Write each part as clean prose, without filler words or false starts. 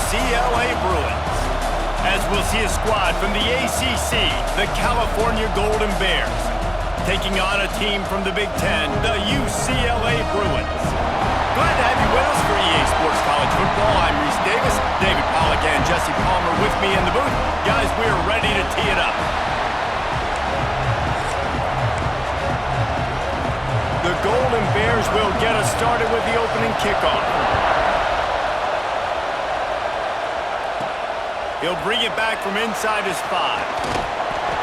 UCLA Bruins. As we'll see a squad from the ACC, the California Golden Bears, taking on a team from the Big Ten, the UCLA Bruins. Glad to have you with us for EA Sports College Football. I'm Reese Davis, David Pollack and Jesse Palmer with me in the booth. Guys, we're ready to tee it up. The Golden Bears will get us started with the opening kickoff. He'll bring it back from inside his 5.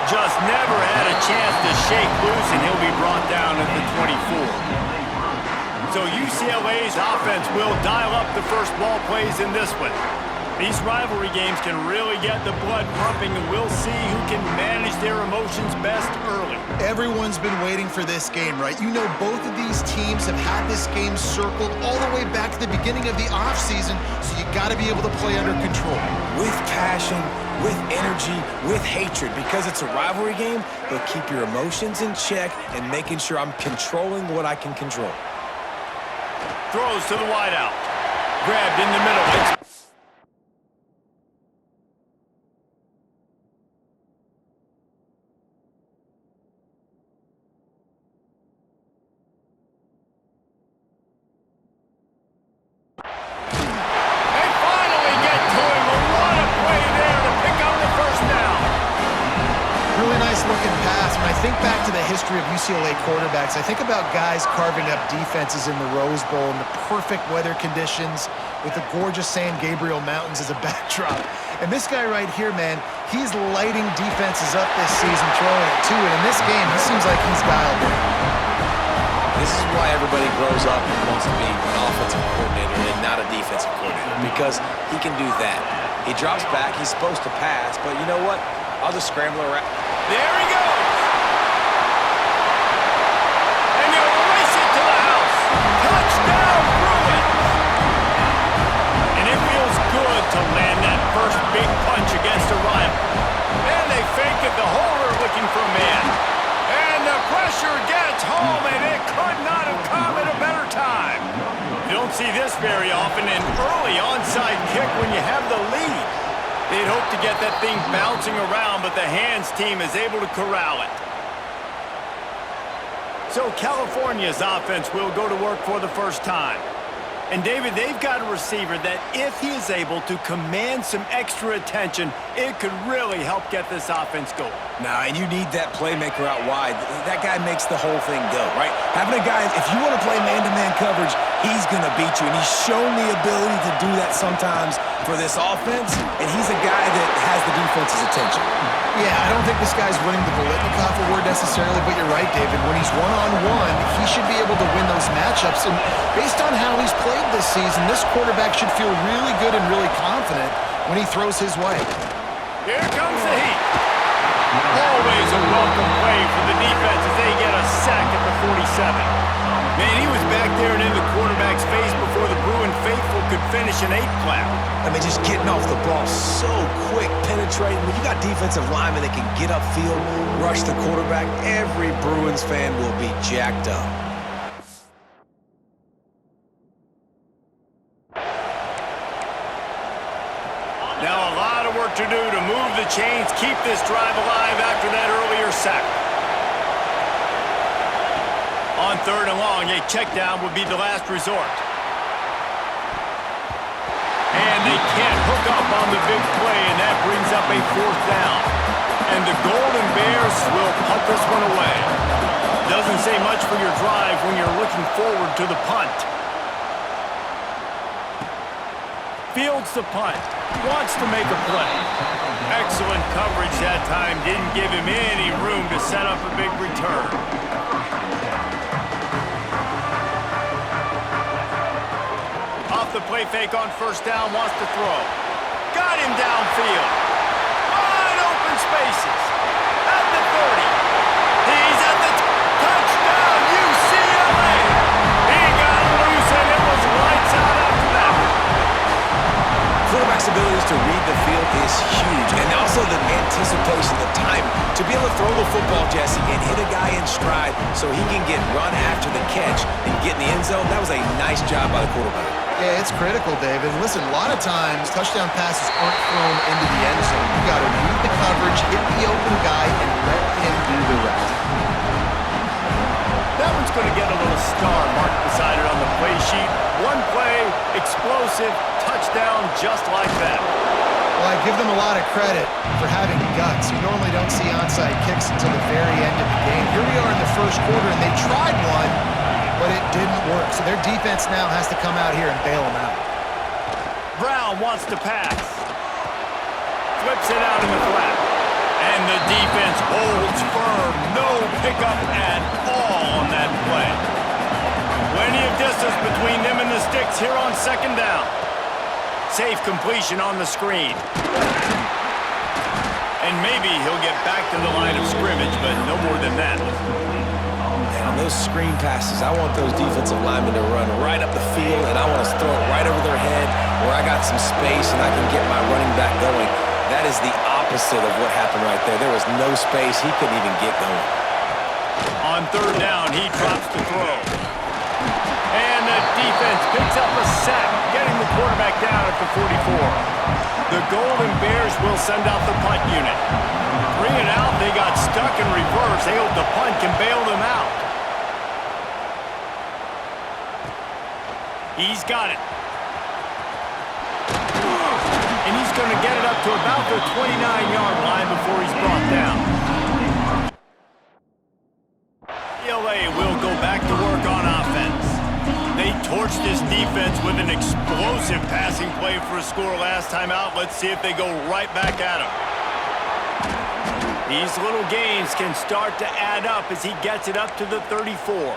Just never had a chance to shake loose, and he'll be brought down at the 24. So UCLA's offense will dial up the first ball plays in this one. These rivalry games can really get the blood pumping, and we'll see who can manage their emotions best early. Everyone's been waiting for this game, right? You know, both of these teams have had this game circled all the way back to the beginning of the offseason, so you got to be able to play under control. With passion, with energy, with hatred. Because it's a rivalry game, but keep your emotions in check and making sure I'm controlling what I can control. Throws to the wideout. Grabbed in the middle. History of UCLA quarterbacks. I think about guys carving up defenses in the Rose Bowl in the perfect weather conditions with the gorgeous San Gabriel Mountains as a backdrop. And this guy right here, man, he's lighting defenses up this season, throwing it too. And in this game, he seems like he's dialed in. This is why everybody grows up and wants to be an offensive coordinator and not a defensive coordinator, because he can do that. He drops back, he's supposed to pass, but you know what? I'll just scramble around. There he goes! Touchdown, Bruins! And it feels good to land that first big punch against a rival. And they fake it, the holder looking for a man. And the pressure gets home, and it could not have come at a better time. You don't see this very often, an early onside kick when you have the lead. They'd hope to get that thing bouncing around, but the hands team is able to corral it. So California's offense will go to work for the first time. And David, they've got a receiver that if he is able to command some extra attention, it could really help get this offense going. Nah, and you need that playmaker out wide. That guy makes the whole thing go, right? Having a guy, if you want to play man-to-man coverage, he's going to beat you. And he's shown the ability to do that sometimes for this offense, and he's a guy that has the defense's attention. Yeah, I don't think this guy's winning the Biletnikoff Award necessarily, but you're right, David. When he's one-on-one, he should be able to win those matchups. And based on how he's played this season, this quarterback should feel really good and really confident when he throws his way. Here comes the heat. Always a welcome play for the defense as they get a sack at the 47. Man, he was back there and in the quarterback's face before the Bruin faithful could finish an 8 clap. I mean, just getting off the ball so quick, penetrating. When you got defensive linemen that can get upfield, rush the quarterback, every Bruins fan will be jacked up. Now a lot of work to do to move the chains, keep this drive alive after that earlier sack. On 3rd and long, a check down would be the last resort. And they can't hook up on the big play, and that brings up a 4th down. And the Golden Bears will punt this one away. Doesn't say much for your drive when you're looking forward to the punt. Fields the punt. Wants to make a play. Excellent coverage that time. Didn't give him any room to set up a big return. Off the play fake on 1st down, wants to throw. Got him downfield. Wide open spaces. At the 30. He's at the touchdown, UCLA. He got loose and it was lights out after that. Quarterback's abilities to read the field is huge, and also the anticipation, the time to be able to throw the football, Jesse, and hit a guy in stride so he can get run after the catch and get in the end zone. That was a nice job by the quarterback. Yeah, it's critical, David. Listen, a lot of times touchdown passes aren't thrown into the end zone. You got to read the coverage, hit the open guy, and let him do the rest. That one's going to get a little star marked beside it on the play sheet. One play, explosive, touchdown, just like that. Well, I give them a lot of credit for having guts. You normally don't see onside kicks until the very end of the game. Here we are in the first quarter, and they tried one, but it didn't work. So their defense now has to come out here and bail them out. Brown wants to pass. Flips it out in the flat. And the defense holds firm. No pickup at all on that play. Plenty of distance between them and the sticks here on second down. Safe completion on the screen. And maybe he'll get back to the line of scrimmage, but no more than that. Man, on those screen passes, I want those defensive linemen to run right up the field, and I want to throw it right over their head where I got some space and I can get my running back going. That is the opposite of what happened right there. There was no space. He couldn't even get going. On third down, he drops the throw. And the defense picks up a sack, getting the quarterback down at the 44. The Golden Bears will send out the punt unit. 3 and out, they got stuck in reverse. They hope the punt can bail them out. He's got it. And he's going to get it up to about the 29-yard line before he's brought down. LA will go back to work on offense. They torched this defense with an explosive passing play for a score last time out. Let's see if they go right back at him. These little gains can start to add up as he gets it up to the 34.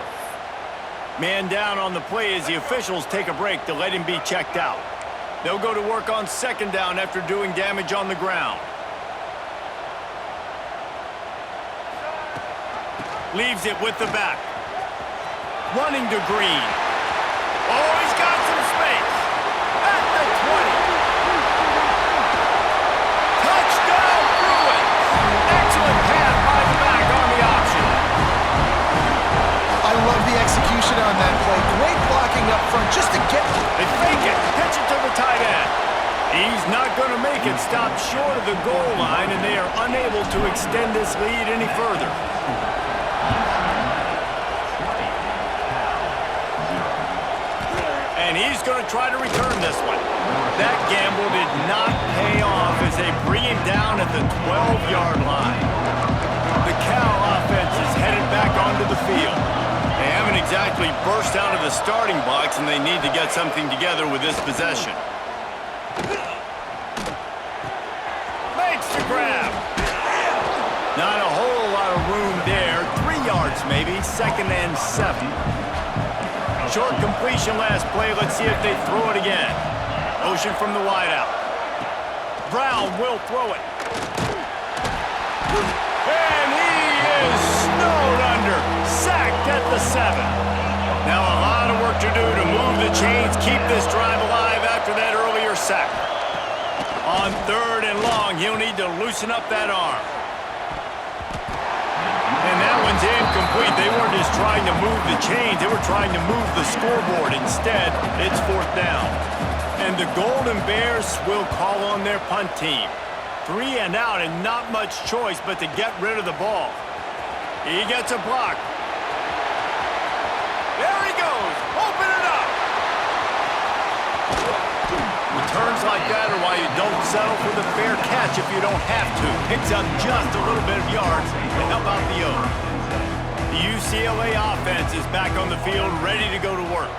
Man down on the play as the officials take a break to let him be checked out. They'll go to work on second down after doing damage on the ground. Leaves it with the back. Running to Green. Oh, he's got some space. At the 20. Touchdown, Bruins. Excellent pass by the back on the option. I love the execution on that play. Great blocking up front just to get... They fake it. Pitch it to the tight end. He's not going to make it. Stop short of the goal line, and they are unable to extend this lead any further. And he's going to try to return this one. That gamble did not pay off as they bring him down at the 12-yard line. The Cal offense is headed back onto the field. They haven't exactly burst out of the starting blocks, and they need to get something together with this possession. Makes the grab. Not a whole lot of room there. 3 yards maybe, 2nd and 7. Short completion last play. Let's see if they throw it again. Motion from the wideout. Brown will throw it. And he is snowed under. Sacked at the 7. Now a lot of work to do to move the chains, keep this drive alive after that earlier sack. On 3rd and long, he'll need to loosen up that arm. And that one's incomplete. They weren't just trying to move the chains. They were trying to move the scoreboard. Instead, it's 4th down. And the Golden Bears will call on their punt team. 3 and out and not much choice but to get rid of the ball. He gets a block. There he goes. Open it up. Returns like that are why you don't settle for the fair catch if you don't have to. Picks up just a little bit of yards to help out the Oaks. The UCLA offense is back on the field, ready to go to work.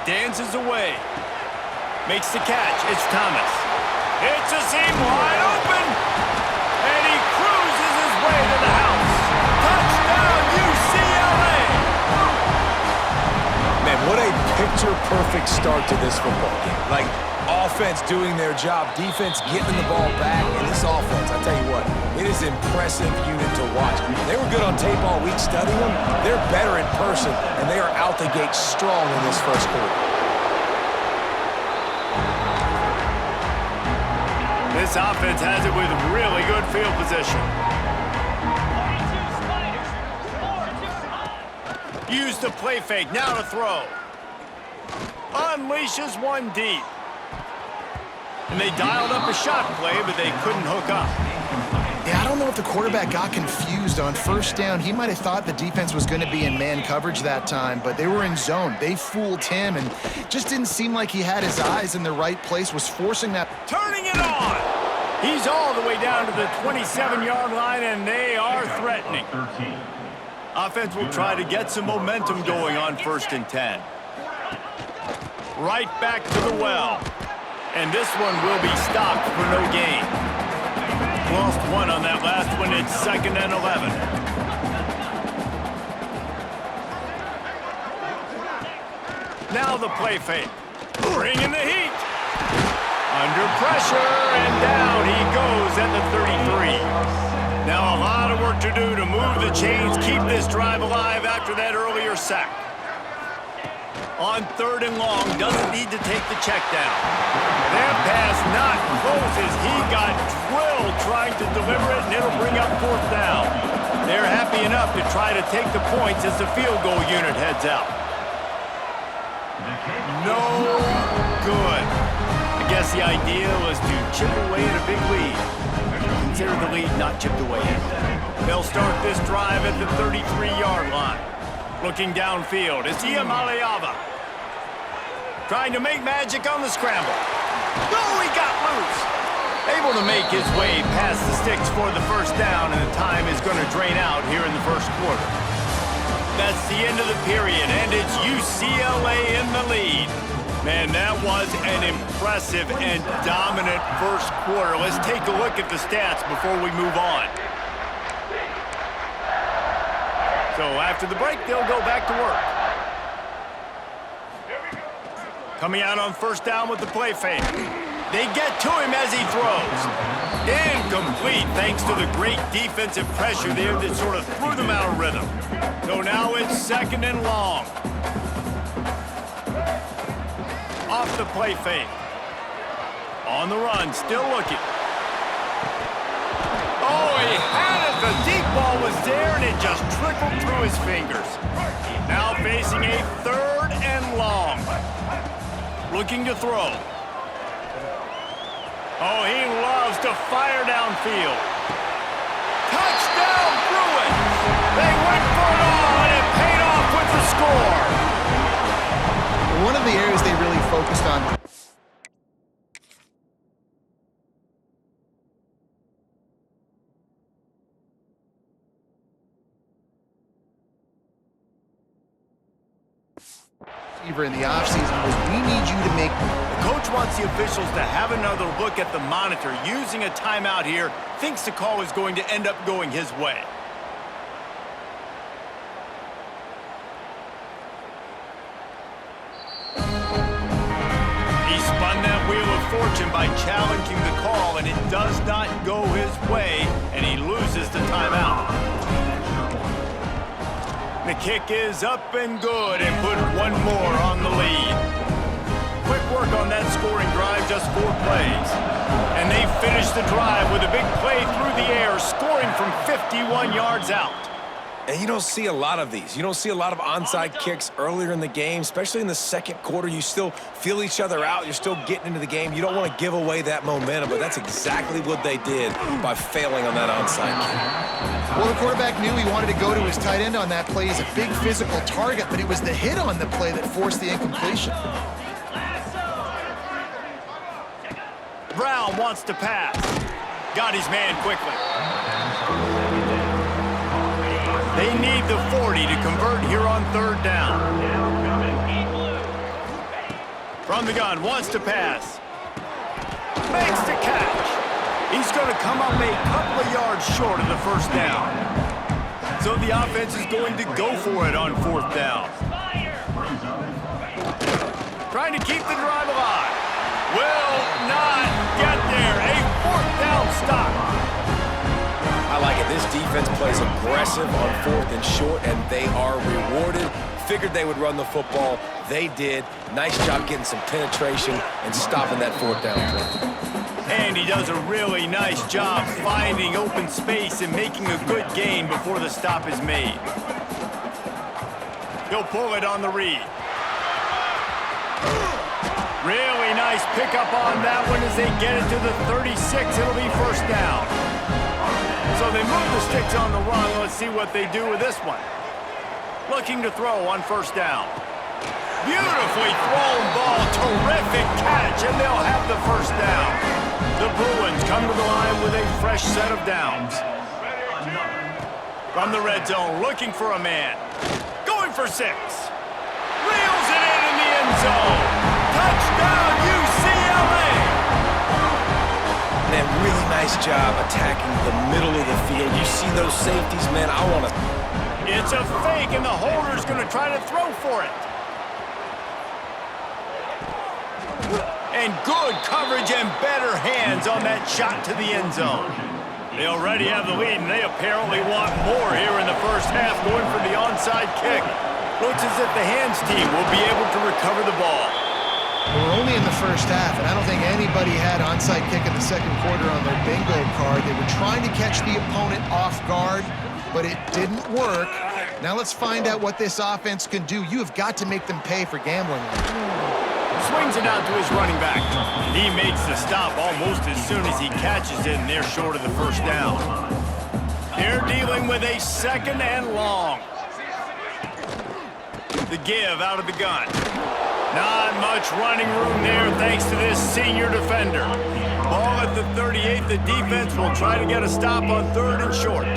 Dances away. Makes the catch. It's Thomas. It's a seam wide open. And he cruises his way to the house. Touchdown, UCLA! Man, what a picture-perfect start to this football game. Like, offense doing their job, defense getting the ball back, and this offense, I tell you what, it is an impressive unit to watch. They were good on tape all week studying them. They're better in person, and they are out the gate strong in this first quarter. This offense has it with really good field position. Use the play fake, now to throw. unleashes one deep. And they dialed up a shot play, but they couldn't hook up. Yeah, I don't know if the quarterback got confused on first down. He might have thought the defense was going to be in man coverage that time, but they were in zone. They fooled him and just didn't seem like he had his eyes in the right place, was forcing that. Turning it on! He's all the way down to the 27-yard line, and they are threatening. Offense will try to get some momentum going on 1st and 10. Right back to the well. And this one will be stopped for no gain. Lost one on that last one. It's 2nd and 11. Now the play fake. Bringing the heat. Under pressure, and down he goes at the 33. Now a lot of work to do to move the chains, keep this drive alive after that earlier sack. On 3rd and long, doesn't need to take the check down. That pass not close as he got drilled trying to deliver it, and it'll bring up 4th down. They're happy enough to try to take the points as the field goal unit heads out. No good. I guess the idea was to chip away at a big lead. Consider the lead not chipped away yet. They'll start this drive at the 33-yard line. Looking downfield, it's Iamaleava. Trying to make magic on the scramble. Oh, he got loose. Able to make his way past the sticks for the 1st down, and the time is going to drain out here in the 1st quarter. That's the end of the period, and it's UCLA in the lead. Man, that was an impressive and dominant 1st quarter. Let's take a look at the stats before we move on. So after the break, they'll go back to work. Coming out on 1st down with the play fake. They get to him as he throws. Incomplete thanks to the great defensive pressure there that sort of threw them out of rhythm. So now it's 2nd and long. Off the play fake. On the run, still looking. Oh, he had it. The deep ball was there, and it just trickled through his fingers. Now facing a 3rd and long. Looking to throw. Oh, he loves to fire downfield. Touchdown, Bruins! They went for it all, and it paid off with the score. One of the areas they really focused on. In the offseason was we need you to make. The coach wants the officials to have another look at the monitor. Using a timeout here, thinks the call is going to end up going his way. He spun that wheel of fortune by challenging the call, and it does not go his way, and he loses the timeout. The kick is up and good, and put one more on the lead. Quick work on that scoring drive, just 4 plays. And they finish the drive with a big play through the air, scoring from 51 yards out. And you don't see a lot of these. You don't see a lot of onside kicks earlier in the game, especially in the 2nd quarter. You still feel each other out. You're still getting into the game. You don't want to give away that momentum, but that's exactly what they did by failing on that onside kick. Well, the quarterback knew he wanted to go to his tight end on that play. He's a big physical target, but it was the hit on the play that forced the incompletion. Brown wants to pass. Got his man quickly. They need the 40 to convert here on 3rd down. From the gun, wants to pass. Makes the catch. He's going to come up a couple of yards short of the 1st down. So the offense is going to go for it on 4th down. Trying to keep the drive alive. Will not get there. A 4th down stop. I like it. This defense plays aggressive on 4th and short, and they are rewarded. Figured they would run the football. They did. Nice job getting some penetration and stopping that 4th down play. And he does a really nice job finding open space and making a good gain before the stop is made. He'll pull it on the read. Really nice pickup on that one as they get it to the 36. It'll be first down. So they move the sticks on the run. Let's see what they do with this one. Looking to throw on first down. Beautifully thrown ball. Terrific catch, and they'll have the first down. The Bruins come to the line with a fresh set of downs. From the red zone, looking for a man. Going for 6. Reels it in the end zone. Touchdown, UCLA! Man, really nice job attacking the middle of the field. You see those safeties, man, I want to... It's a fake, and the holder's going to try to throw for it. And good coverage and better hands on that shot to the end zone. They already have the lead, and they apparently want more here in the first half, going for the onside kick. Looks as if the hands team will be able to recover the ball. We're only in the first half, and I don't think anybody had onside kick in the second quarter on their bingo card. They were trying to catch the opponent off guard, but it didn't work. Now let's find out what this offense can do. You have got to make them pay for gambling. Swings it out to his running back. He makes the stop almost as soon as he catches it, and they're short of the first down. They're dealing with a second and long. The give out of the gun. Not much running room there thanks to this senior defender. Ball at the 38. The defense will try to get a stop on 3rd and short.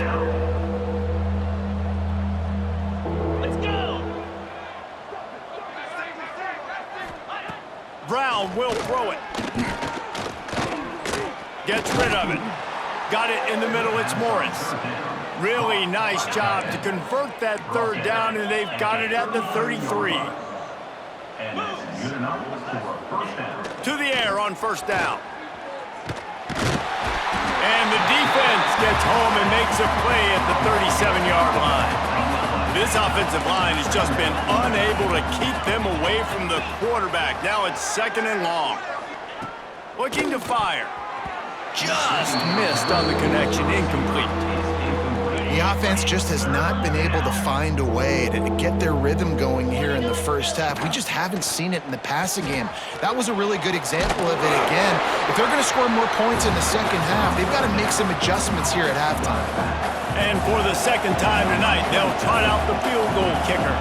Brown will throw it. Gets rid of it. Got it in the middle. It's Morris. Really nice job to convert that 3rd down, and they've got it at the 33. To the air on first down. And the defense gets home and makes a play at the 37-yard line. This offensive line has just been unable to keep them away from the quarterback. Now it's 2nd and long. Looking to fire. Just missed on the connection, incomplete. The offense just has not been able to find a way to get their rhythm going here in the first half. We just haven't seen it in the passing game. That was a really good example of it again. If they're going to score more points in the second half, they've got to make some adjustments here at halftime. And for the second time tonight, they'll trot out the field goal kicker.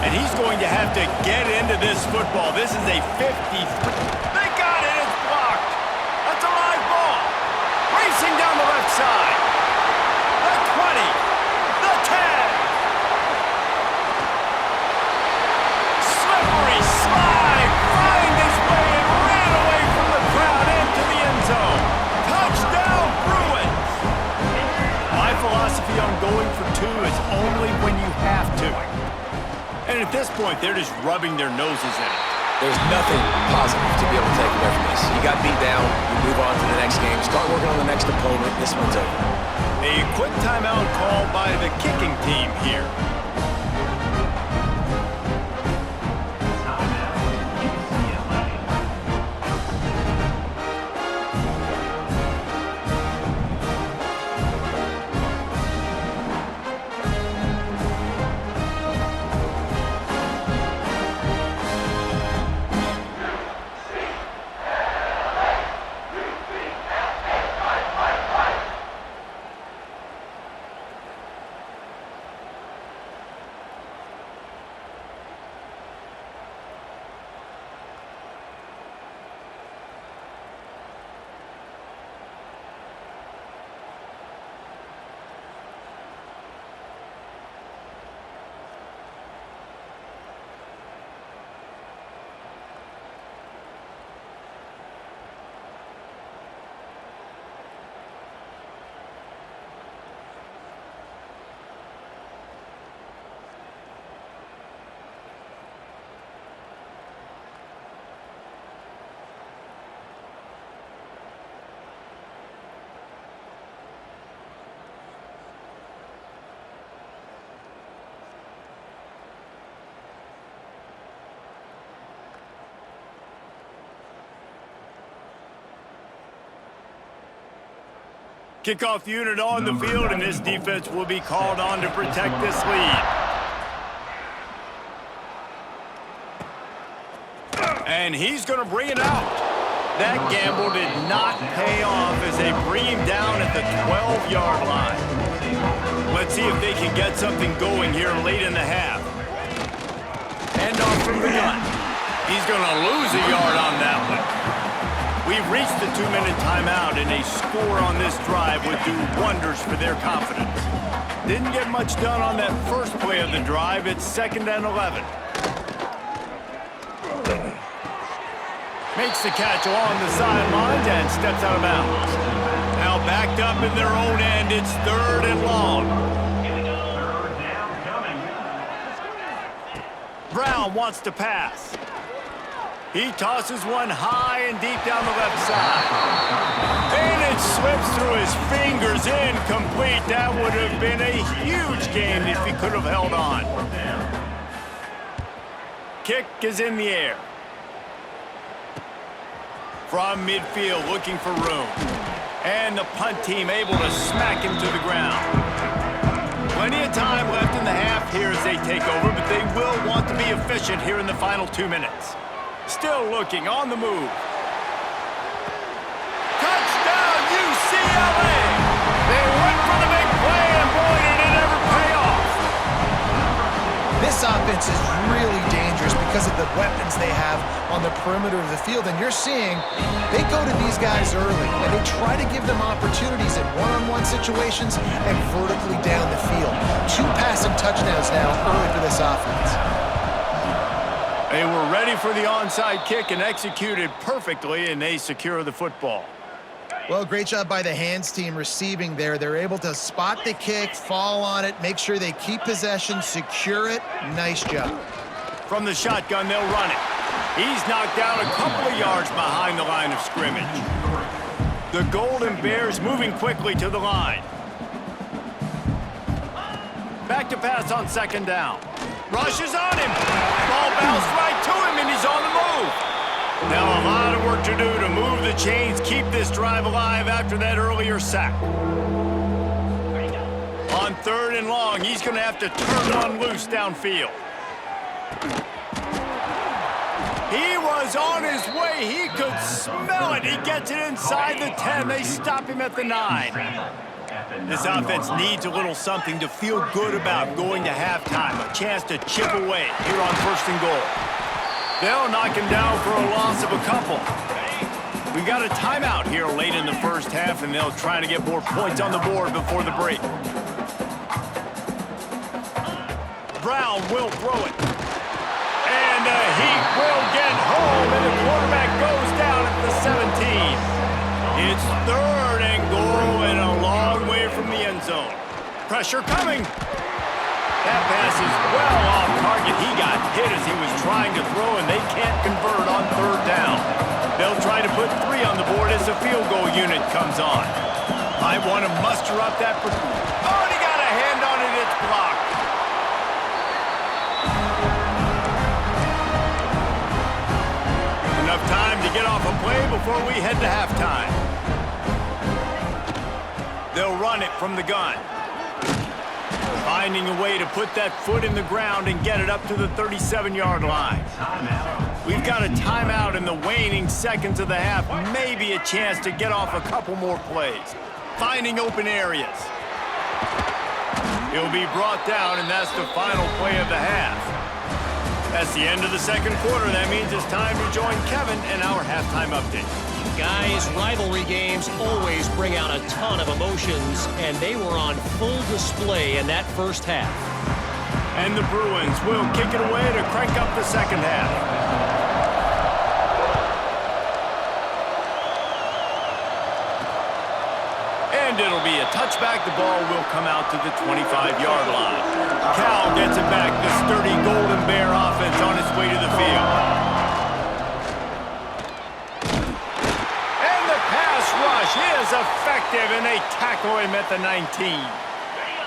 And he's going to have to get into this football. This is a 53. They got it. It's blocked. That's a live ball. Racing down the left side. The 20. The 10. Slippery slide. Find his way and ran away from the crowd into the end zone. Touchdown, Bruins. My philosophy on going for 2 is only when you have to. And at this point, they're just rubbing their noses in it. There's nothing positive to be able to take away from this. You got beat down, you move on to the next game, start working on the next opponent, this one's over. A quick timeout called by the kicking team here. Kickoff unit on the field, and this defense will be called on to protect this lead. And he's going to bring it out. That gamble did not pay off as they bring him down at the 12-yard line. Let's see if they can get something going here late in the half. Handoff from the gun. He's going to lose a yard on that one. We've reached the 2-minute timeout, and a score on this drive would do wonders for their confidence. Didn't get much done on that first play of the drive. It's 2nd and 11. Makes the catch along the sidelines and steps out of bounds. Now backed up in their own end, it's 3rd and long. Brown wants to pass. He tosses one high and deep down the left side. And it slips through his fingers, incomplete. That would have been a huge game if he could have held on. Kick is in the air. From midfield, looking for room. And the punt team able to smack him to the ground. Plenty of time left in the half here as they take over, but they will want to be efficient here in the final 2 minutes. Still looking, on the move. Touchdown, UCLA! They went for the big play, and boy, did it ever pay off. This offense is really dangerous because of the weapons they have on the perimeter of the field. And you're seeing they go to these guys early, and they try to give them opportunities in one-on-one situations and vertically down the field. 2 passing touchdowns now early for this offense. They were ready for the onside kick and executed perfectly, and they secure the football. Well, great job by the hands team receiving there. They're able to spot the kick, fall on it, make sure they keep possession, secure it. Nice job. From the shotgun, they'll run it. He's knocked down a couple of yards behind the line of scrimmage. The Golden Bears moving quickly to the line. Back to pass on 2nd down. Rush is on him. Ball bounced right to him, and he's on the move. Now a lot of work to do to move the chains, keep this drive alive after that earlier sack. On 3rd and long, he's going to have to turn one loose downfield. He was on his way. He could smell it. He gets it inside the 10. They stop him at the 9. This offense needs a little something to feel good about going to halftime. A chance to chip away here on 1st and goal. They'll knock him down for a loss of a couple. We got a timeout here late in the first half, and they'll try to get more points on the board before the break. Brown will throw it. And the Heat will get home, and the quarterback goes down at the 17. It's 3rd and goal and a long way from the end zone. Pressure coming. That pass is well off target. He got hit as he was trying to throw, and they can't convert on 3rd down. They'll try to put 3 on the board as the field goal unit comes on. Might want to muster up that... Oh, and he got a hand on it. It's blocked. Enough time to get off a play before we head to halftime. They'll run it from the gun. Finding a way to put that foot in the ground and get it up to the 37-yard line. We've got a timeout in the waning seconds of the half. Maybe a chance to get off a couple more plays. Finding open areas. He'll be brought down, and that's the final play of the half. That's the end of the 2nd quarter. That means it's time to join Kevin in our halftime update. Guys, rivalry games always bring out a ton of emotions, and they were on full display in that first half. And the Bruins will kick it away to crank up the 2nd half. And it'll be a touchback. The ball will come out to the 25-yard line. Cal gets it back. The sturdy Golden Bear offense on its way to the field. And the pass rush is effective, and they tackle him at the 19.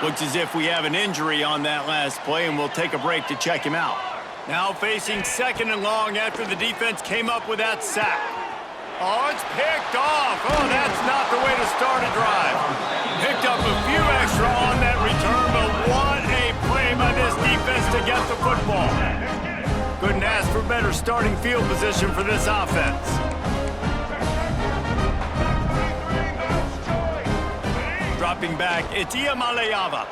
Looks as if we have an injury on that last play, and we'll take a break to check him out. Now facing 2nd and long after the defense came up with that sack. Oh, it's picked off. Oh, that's not the way to start a drive. Picked up a few extra on that return, but what a play by this defense to get the football. Couldn't ask for better better starting field position for this offense. Dropping back, it's Iamaleava.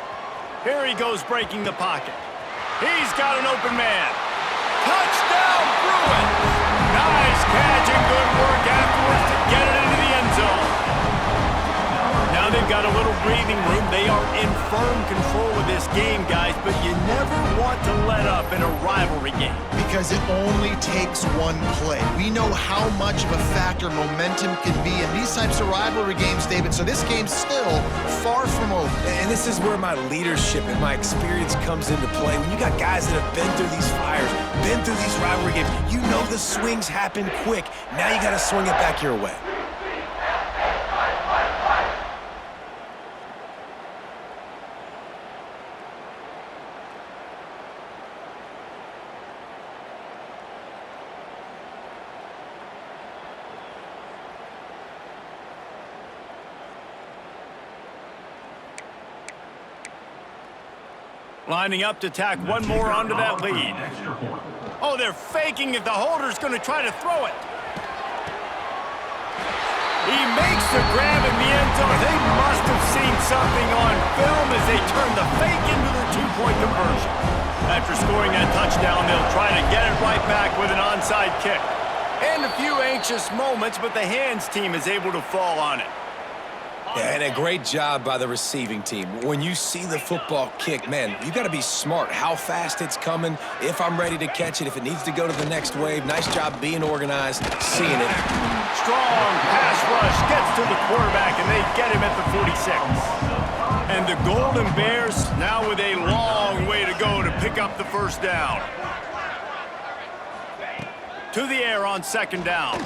Here he goes breaking the pocket. He's got an open man. Touchdown, Bruins! Nice catch and good work afterwards to get it into the end zone. Now they've got a little breathing room. They are in firm control of this game, guys, but you never want to let up in a rivalry game. Because it only takes one play. We know how much of a factor momentum can be in these types of rivalry games, David, so this game's still far from over. And this is where my leadership and my experience comes into play. When you got guys that have been through these fires, been through these rivalry games, you know the swings happen quick. Now you got to swing it back your way. Lining up to tack one more onto that lead. Oh, they're faking it. The holder's going to try to throw it. He makes the grab in the end zone. They must have seen something on film as they turn the fake into the two-point conversion. After scoring that touchdown, they'll try to get it right back with an onside kick. And a few anxious moments, but the hands team is able to fall on it. Yeah, and a great job by the receiving team. When you see the football kick, man, you got to be smart how fast it's coming, if I'm ready to catch it, if it needs to go to the next wave. Nice job being organized, seeing it. Strong pass rush gets to the quarterback, and they get him at the 46. And the Golden Bears now with a long way to go to pick up the first down. To the air on second down.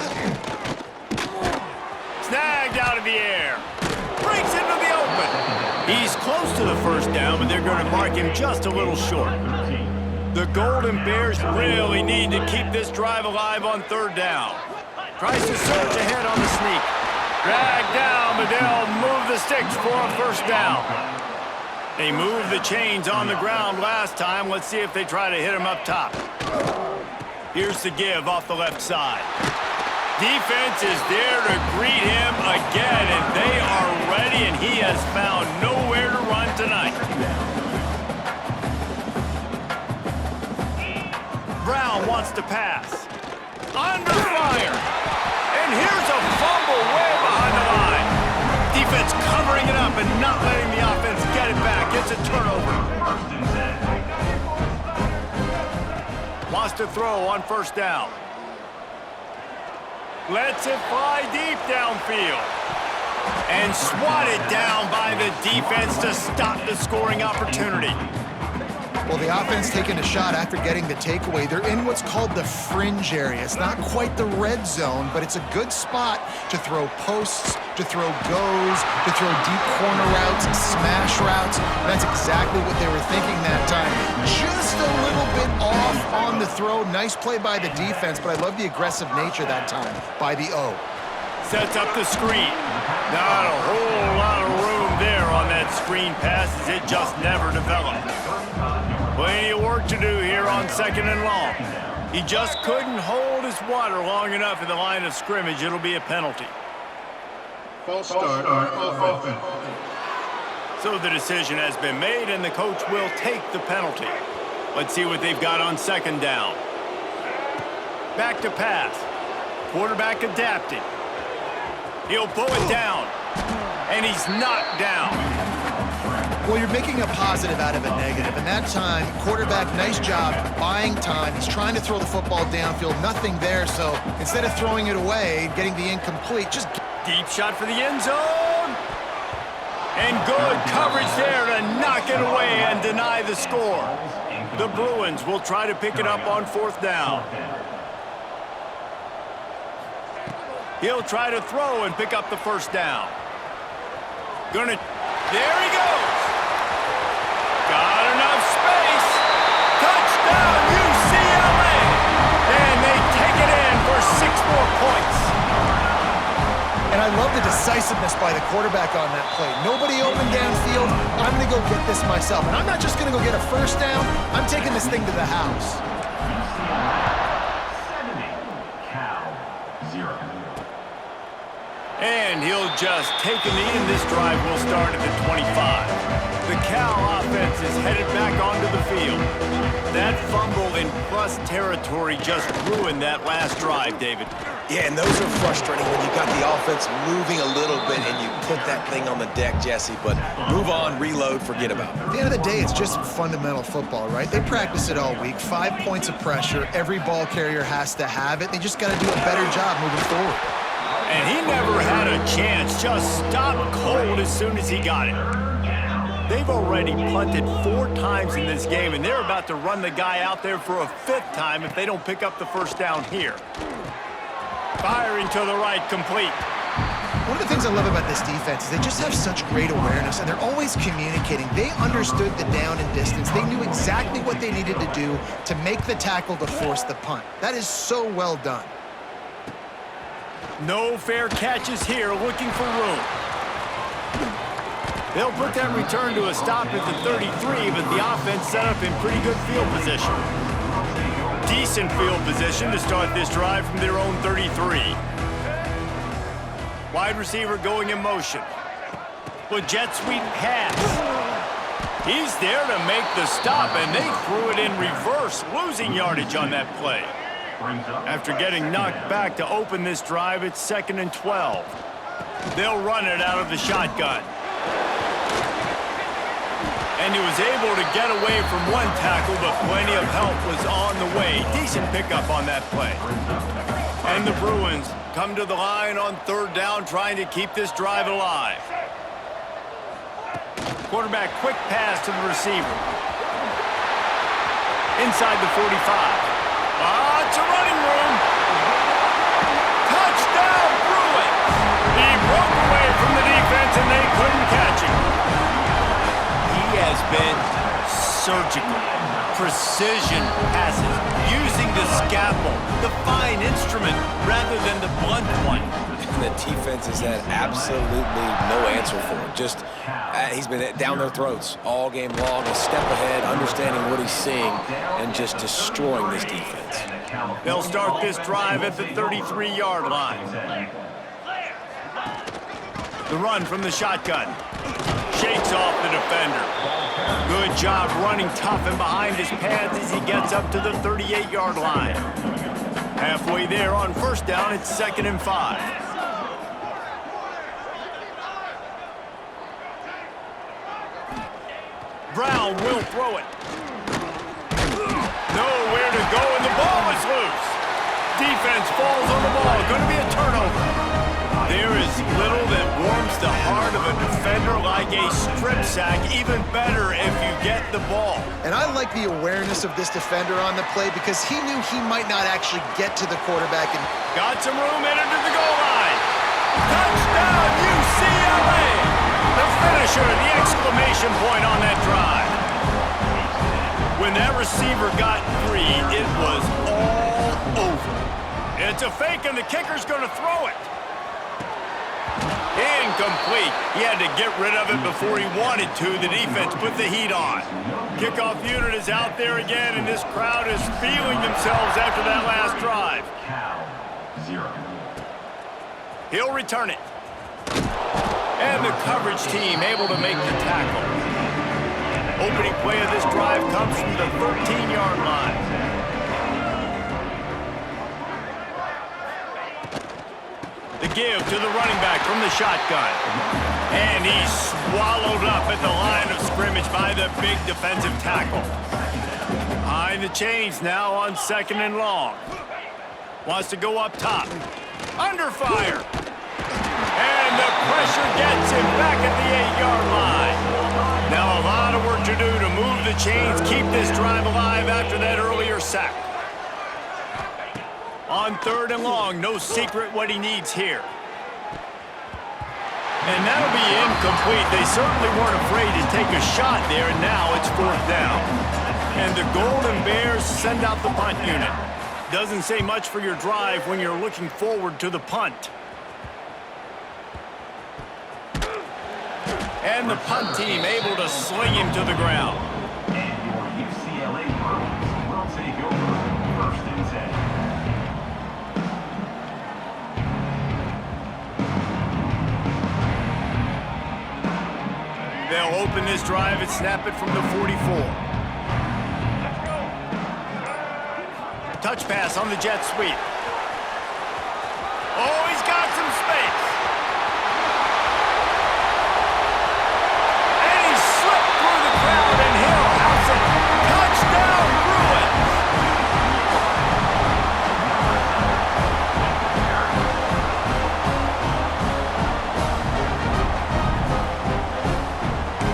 Snagged out of the air. Breaks into the open. He's close to the first down, but they're going to mark him just a little short. The Golden Bears really need to keep this drive alive on third down. Tries to surge ahead on the sneak. Dragged down, but they'll move the sticks for a first down. They moved the chains on the ground last time. Let's see if they try to hit him up top. Here's the give off the left side. Defense is there to greet him again, and they are ready, and he has found nowhere to run tonight. Brown wants to pass. Under fire. And here's a fumble way behind the line. Defense covering it up and not letting the offense get it back. It's a turnover. Wants to throw on first down. Lets it fly deep downfield. And swatted down by the defense to stop the scoring opportunity. Well, the offense taking a shot after getting the takeaway. They're in what's called the fringe area. It's not quite the red zone, but it's a good spot to throw posts, to throw goes, to throw deep corner routes, smash routes. That's exactly what they were thinking that time. Just a little bit off on the throw. Nice play by the defense, but I love the aggressive nature that time by the O. Sets up the screen. Not a whole lot of room there on that screen pass as it just never developed. Plenty of work to do here on second and long. He just couldn't hold his water long enough in the line of scrimmage. It'll be a penalty. False start on offense. So the decision has been made, and the coach will take the penalty. Let's see what they've got on second down. Back to pass. Quarterback adapted. He'll pull it down, and he's knocked down. Well, you're making a positive out of a negative. And that time, quarterback, nice job buying time. He's trying to throw the football downfield. Nothing there, so instead of throwing it away, getting the incomplete, just... Deep shot for the end zone. And good coverage there to knock it away and deny the score. The Bruins will try to pick it up on fourth down. He'll try to throw and pick up the first down. There he goes. Got enough space. Touchdown, UCLA. And they take it in for 6 more points. And I love the decisiveness by the quarterback on that play. Nobody open downfield. I'm going to go get this myself. And I'm not just going to go get a first down. I'm taking this thing to the house. And he'll just take a knee, and this drive will start at the 25. The Cal offense is headed back onto the field. That fumble in plus territory just ruined that last drive, David. Yeah, and those are frustrating when you got the offense moving a little bit and you put that thing on the deck, Jesse. But move on, reload, forget about it. At the end of the day, it's just fundamental football, right? They practice it all week. 5 points of pressure. Every ball carrier has to have it. They just got to do a better job moving forward. And he never had a chance. Just stopped cold as soon as he got it. They've already punted 4 times in this game, and they're about to run the guy out there for a 5th time if they don't pick up the first down here. Firing to the right, complete. One of the things I love about this defense is they just have such great awareness, and they're always communicating. They understood the down and distance. They knew exactly what they needed to do to make the tackle to force the punt. That is so well done. No fair catches here, looking for room. They'll put that return to a stop at the 33, but the offense set up in pretty good field position. Decent field position to start this drive from their own 33. Wide receiver going in motion. With jet sweep pass. He's there to make the stop, and they threw it in reverse, losing yardage on that play. After getting knocked back to open this drive, it's 2nd and 12. They'll run it out of the shotgun. And he was able to get away from one tackle, but plenty of help was on the way. Decent pickup on that play. And the Bruins come to the line on 3rd down, trying to keep this drive alive. Quarterback quick pass to the receiver. Inside the 45. It's a running room. Touchdown, Bruins! He broke away from the defense, and they couldn't catch him. He has been surgical. Precision passes, using the scalpel, the fine instrument, rather than the blunt one. The defense has had absolutely no answer for him. Just, he's been down their throats all game long, a step ahead, understanding what he's seeing, and just destroying this defense. They'll start this drive at the 33-yard line. The run from the shotgun. Shakes off the defender. Good job running tough and behind his pads as he gets up to the 38-yard line. Halfway there on 1st down, it's 2nd and 5. Brown will throw it. Nowhere to go, and the ball is loose. Defense falls on the ball. Going to be a turnover. There is little that warms the heart of a defender like a strip sack. Even better if you get the ball. And I like the awareness of this defender on the play because he knew he might not actually get to the quarterback. And got some room headed to the goal line. Touchdown, UCLA! The finisher, the exclamation point on that drive. When that receiver got 3, it was all over. It's a fake, and the kicker's going to throw it. Incomplete. He had to get rid of it before he wanted to. The defense put the heat on. Kickoff unit is out there again, and this crowd is feeling themselves after that last drive. He'll return it. And the coverage team able to make the tackle. Opening play of this drive comes from the 13-yard line. The give to the running back from the shotgun. And he's swallowed up at the line of scrimmage by the big defensive tackle. Behind the chains now on 2nd and long. Wants to go up top. Under fire. And the pressure gets him back at the 8-yard line. Now a lot of work to do to move the chains, keep this drive alive after that earlier sack. On 3rd and long, no secret what he needs here. And that'll be incomplete. They certainly weren't afraid to take a shot there, and now it's 4th down. And the Golden Bears send out the punt unit. Doesn't say much for your drive when you're looking forward to the punt. And the punt team able to sling him to the ground. UCLA will take over 1st and 10. open this drive and snap it from the 44. Touch pass on the jet sweep. Oh, he's got some space. And he slipped through the crowd, and Hill house it. Touchdown, Bruins!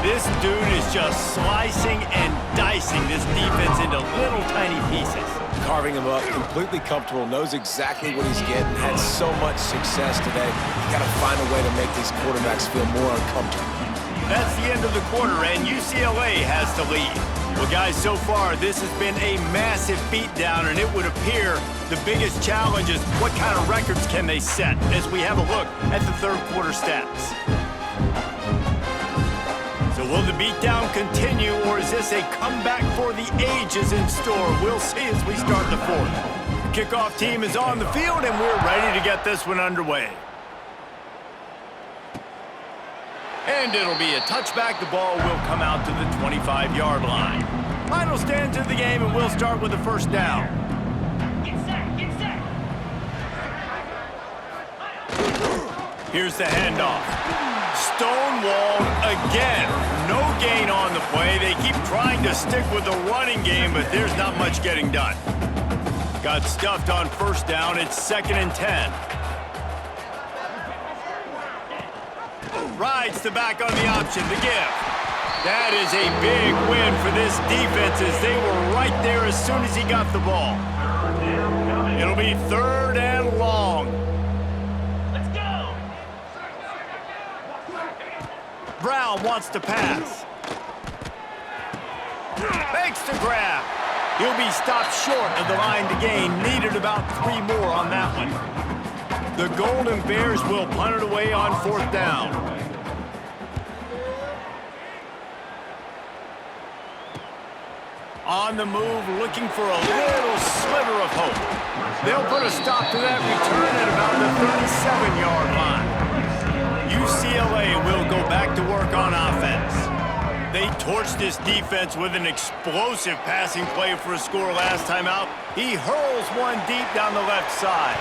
This dude is just slicing and dicing this defense into little tiny pieces. Carving him up, completely comfortable, knows exactly what he's getting, had so much success today. You got to find a way to make these quarterbacks feel more uncomfortable. That's the end of the quarter, and UCLA has the lead. Well, guys, so far, this has been a massive beatdown, and it would appear the biggest challenge is what kind of records can they set as we have a look at the third quarter stats. So will the beatdown continue, or is this a comeback for the ages in store? We'll see as we start the fourth. The kickoff team is on the field, and we're ready to get this one underway. And it'll be a touchback. The ball will come out to the 25-yard line. Final stands of the game, and we'll start with the first down. Here's the handoff. Stonewalled again. No gain on the play. They keep trying to stick with the running game, but there's not much getting done. Got stuffed on first down. It's 2nd and 10. Rides the back on the option, the give. That is a big win for this defense as they were right there as soon as he got the ball. It'll be 3rd and long. Brown wants to pass. Makes the grab. He'll be stopped short of the line to gain. Needed about 3 more on that one. The Golden Bears will punt it away on 4th down. On the move, looking for a little sliver of hope. They'll put a stop to that return at about the 37-yard line. UCLA will go back to work on offense. They torched this defense with an explosive passing play for a score last time out. He hurls one deep down the left side.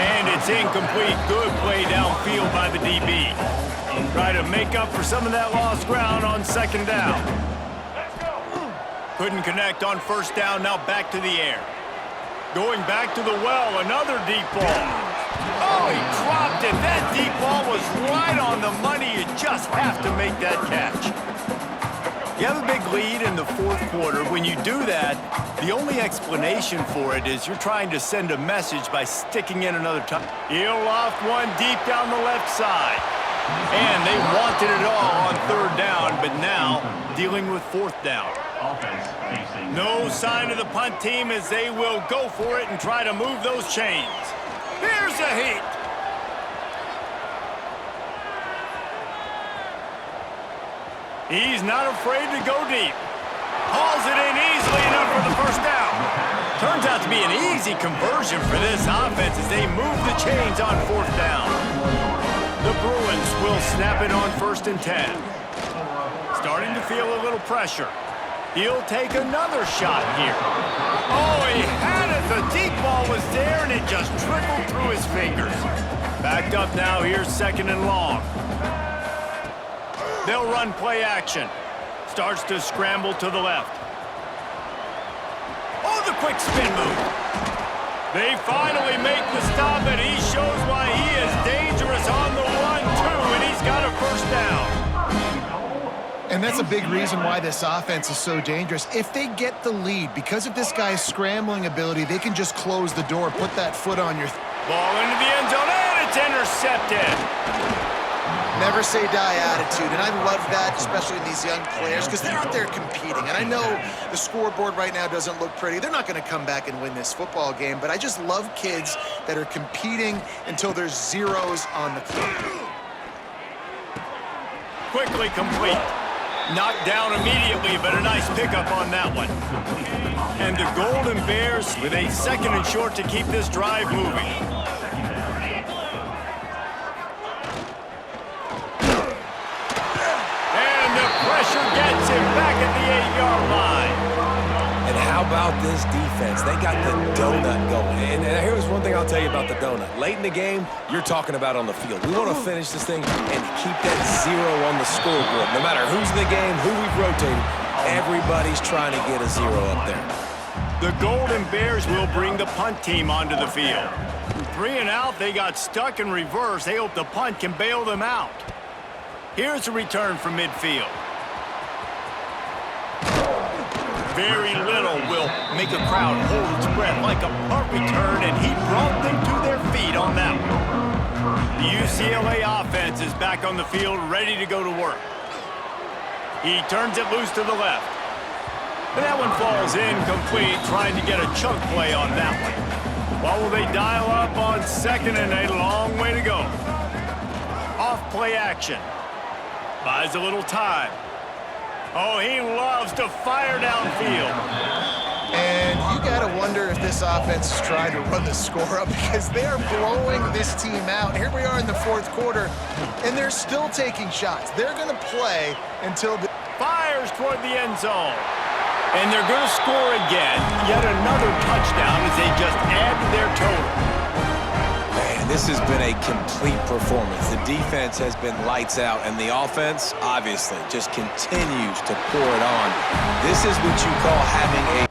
And it's incomplete. Good play downfield by the DB. Try to make up for some of that lost ground on 2nd down. Couldn't connect on 1st down. Now back to the air. Going back to the well. Another deep ball. Oh, he dropped it. That deep ball was right on the money. You just have to make that catch. You have a big lead in the 4th quarter. When you do that, the only explanation for it is you're trying to send a message by sticking in another time. He'll loft one deep down the left side. And they wanted it all on 3rd down, but now dealing with 4th down. No sign of the punt team as they will go for it and try to move those chains. Here's a heat. He's not afraid to go deep. Hauls it in easily enough for the 1st down. Turns out to be an easy conversion for this offense as they move the chains on 4th down. The Bruins will snap it on 1st and 10. Starting to feel a little pressure. He'll take another shot here. Oh, he had it. The deep ball was there, and it just trickled through his fingers. Backed up now. Here's 2nd and long. They'll run play action. Starts to scramble to the left. Oh, the quick spin move. They finally make the stop, and he shows why he is dangerous on the run, too, and he's got a 1st down. And that's a big reason why this offense is so dangerous. If they get the lead, because of this guy's scrambling ability, they can just close the door, put that foot on your... Ball into the end zone, and it's intercepted. Never say die attitude, and I love that, especially in these young players, because they're out there competing. And I know the scoreboard right now doesn't look pretty. They're not going to come back and win this football game, but I just love kids that are competing until there's zeros on the clock. Quickly complete. Knocked down immediately, but a nice pickup on that one. And the Golden Bears with a 2nd and short to keep this drive moving. And the 8-yard line. And how about this defense? They got the donut going. And here's one thing I'll tell you about the donut. Late in the game, you're talking about on the field. We want to finish this thing and keep that 0 on the scoreboard. No matter who's in the game, who we've rotated, everybody's trying to get a 0 up there. The Golden Bears will bring the punt team onto the field. 3 and out, they got stuck in reverse. They hope the punt can bail them out. Here's a return from midfield. Very little will make a crowd hold its breath like a punt return, and he brought them to their feet on that one. The UCLA offense is back on the field, ready to go to work. He turns it loose to the left. And that one falls incomplete, trying to get a chunk play on that one. What will they dial up on 2nd and a long way to go? Off play action. Buys a little time. Oh, he loves to fire downfield. And you got to wonder if this offense is trying to run the score up because they are blowing this team out. Here we are in the 4th quarter, and they're still taking shots. They're going to play until the... Fires toward the end zone. And they're going to score again. Yet another touchdown as they just add to their total. Man, this has been a complete performance. The defense has been lights out, and the offense, obviously, just continues to pour it on. This is what you call having a...